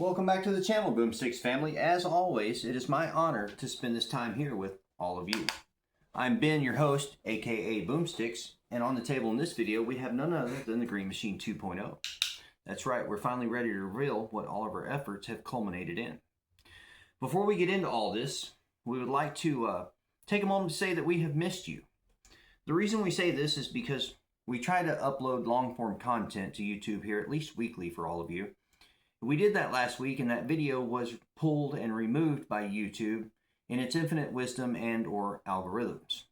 Welcome back to the channel, Boomsticks family. As always, it is my honor to spend this time here with all of you. I'm Ben, your host, aka Boomsticks, and on the table in this video we have none other than the Green Machine 2.0. That's right, we're finally ready to reveal what all of our efforts have culminated in. Before we get into all this, we would like to take a moment to say that we have missed you. The reason we say this is because we try to upload long-form content to YouTube here at least weekly for all of you. We did that last week, and that video was pulled and removed by YouTube in its infinite wisdom and or algorithms.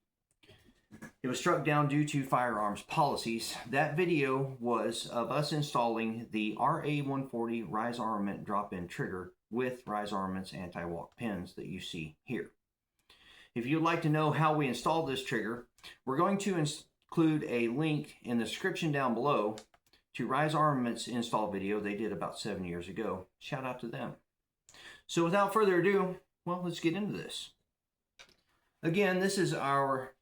It was struck down due to firearms policies. That video was of us installing the AM15 Rise Armament drop-in trigger with Rise Armament's anti-walk pins that you see here. If you'd like to know how we installed this trigger, we're going to include a link in the description down below to Rise Armament's install video they did about 7 years ago. Shout out to them. So without further ado, well, let's get into this. Again, this is our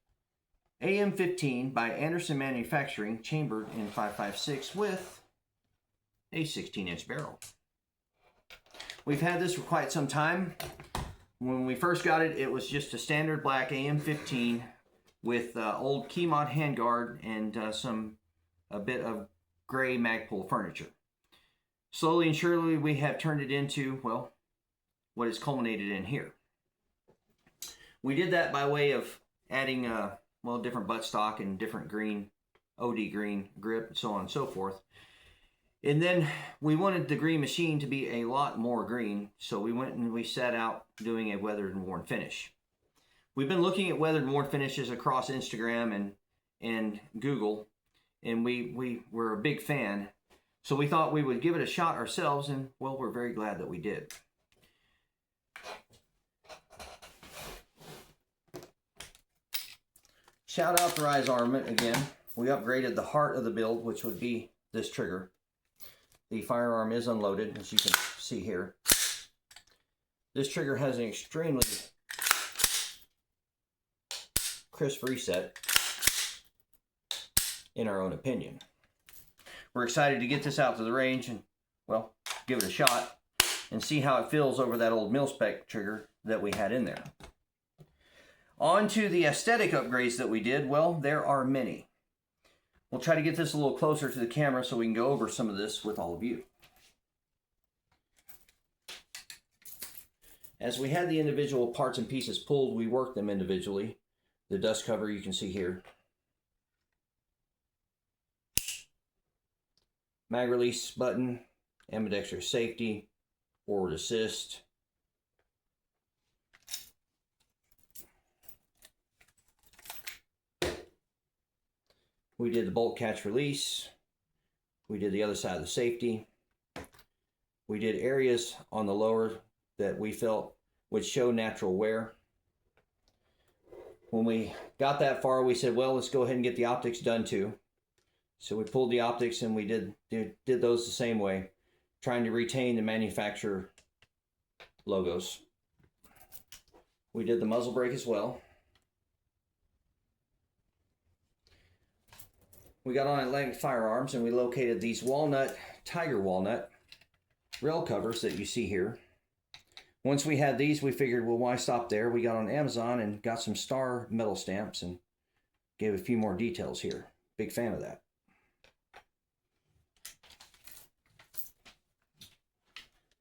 AM15 by Anderson Manufacturing, chambered in 5.56 with a 16-inch barrel. We've had this for quite some time. When we first got it, it was just a standard black AM15 with old key mod handguard and a bit of gray Magpul furniture. Slowly and surely we have turned it into, well, what is culminated in here. We did that by way of adding well, different buttstock and different green, OD green grip and so on and so forth. And then we wanted the Green Machine to be a lot more green, so we went and we set out doing a weathered and worn finish. We've been looking at weathered and worn finishes across Instagram and Google, and we were a big fan. So we thought we would give it a shot ourselves, and well, we're very glad that we did. Shout out to Rise Armament again. We upgraded the heart of the build, which would be this trigger. The firearm is unloaded, as you can see here. This trigger has an extremely crisp reset, in our own opinion. We're excited to get this out to the range and, well, give it a shot and see how it feels over that old mil-spec trigger that we had in there. On to the aesthetic upgrades that we did. Well, there are many. We'll try to get this a little closer to the camera so we can go over some of this with all of you. As we had the individual parts and pieces pulled, we worked them individually. The dust cover you can see here. Mag release button, ambidextrous safety, forward assist. We did the bolt catch release. We did the other side of the safety. We did areas on the lower that we felt would show natural wear. When we got that far, we said, well, let's go ahead and get the optics done too. So we pulled the optics and we did those the same way, trying to retain the manufacturer logos. We did the muzzle brake as well. We got on Atlantic Firearms and we located these tiger walnut rail covers that you see here. Once we had these, we figured, well, why stop there? We got on Amazon and got some star metal stamps and gave a few more details here. Big fan of that.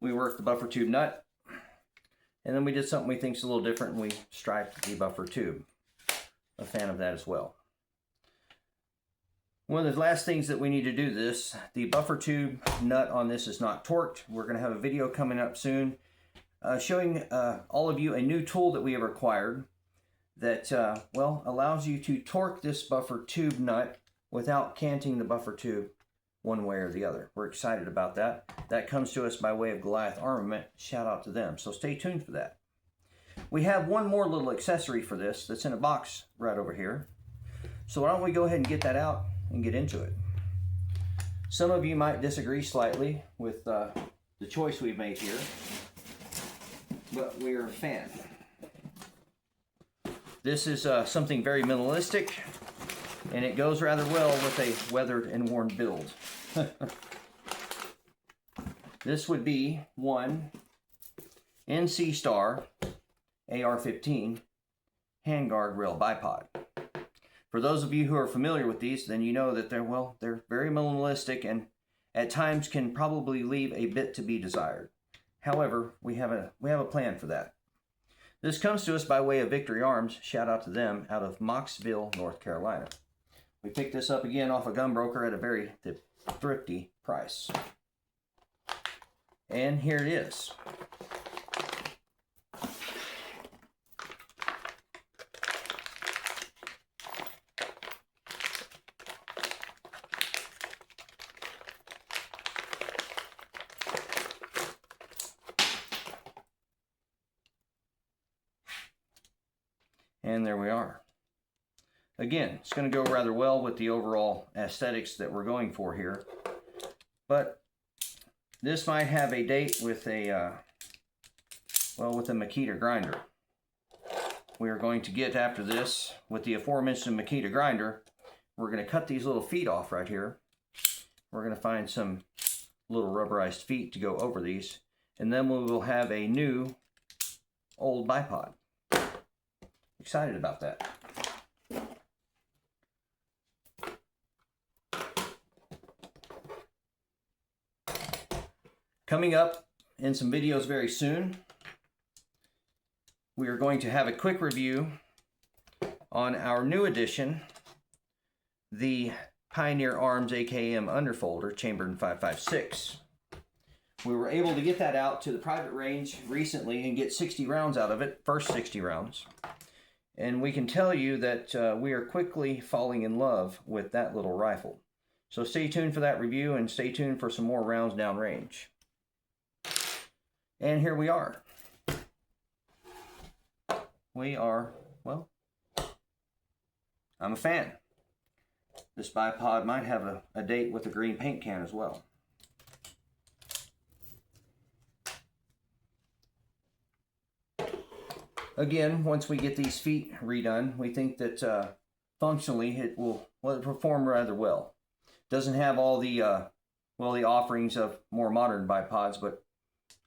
We worked the buffer tube nut, and then we did something we think is a little different, and we striped the buffer tube. A fan of that as well. One of the last things that we need to do this, the buffer tube nut on this is not torqued. We're going to have a video coming up soon showing all of you a new tool that we have acquired that, well, allows you to torque this buffer tube nut without canting the buffer tube one way or the other. We're excited about that. That comes to us by way of Goliath Armament. Shout out to them. So stay tuned for that. We have one more little accessory for this that's in a box right over here. So why don't we go ahead and get that out and get into it. Some of you might disagree slightly with the choice we've made here, but we're a fan. This is something very minimalistic, and it goes rather well with a weathered and worn build. This would be one NC Star AR15 handguard rail bipod. For those of you who are familiar with these, then you know that they're very minimalistic and at times can probably leave a bit to be desired. However, we have a plan for that. This comes to us by way of Victory Arms, shout out to them, out of Mocksville, North Carolina. We picked this up again off a gun broker at a very thrifty price. And here it is. And there we are. Again, it's going to go rather well with the overall aesthetics that we're going for here. But this might have a date with a Makita grinder. We are going to get after this with the aforementioned Makita grinder. We're going to cut these little feet off right here. We're going to find some little rubberized feet to go over these. And then we will have a new old bipod. Excited about that. Coming up in some videos very soon, we are going to have a quick review on our new addition, the Pioneer Arms AKM underfolder chambered in 5.56. We were able to get that out to the private range recently and get 60 rounds out of it, first 60 rounds. And we can tell you that we are quickly falling in love with that little rifle. So stay tuned for that review and stay tuned for some more rounds downrange. And here we are. We are, well, I'm a fan. This bipod might have a date with a green paint can as well. Again, once we get these feet redone, we think that functionally it will perform rather well. Doesn't have all the the offerings of more modern bipods, but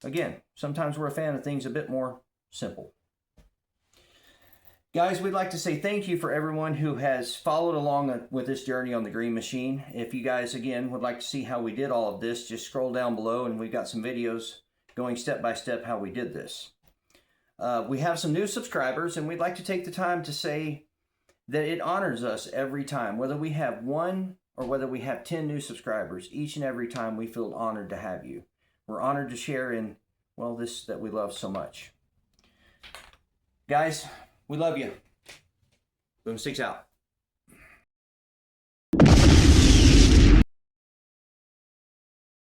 again, sometimes we're a fan of things a bit more simple. Guys, we'd like to say thank you for everyone who has followed along with this journey on the Green Machine. If you guys, again, would like to see how we did all of this, just scroll down below and we've got some videos going step by step how we did this. We have some new subscribers, and we'd like to take the time to say that it honors us every time, whether we have 1 or whether we have 10 new subscribers. Each and every time we feel honored to have you. We're honored to share in, well, this that we love so much. Guys, we love you. Boomsticks out.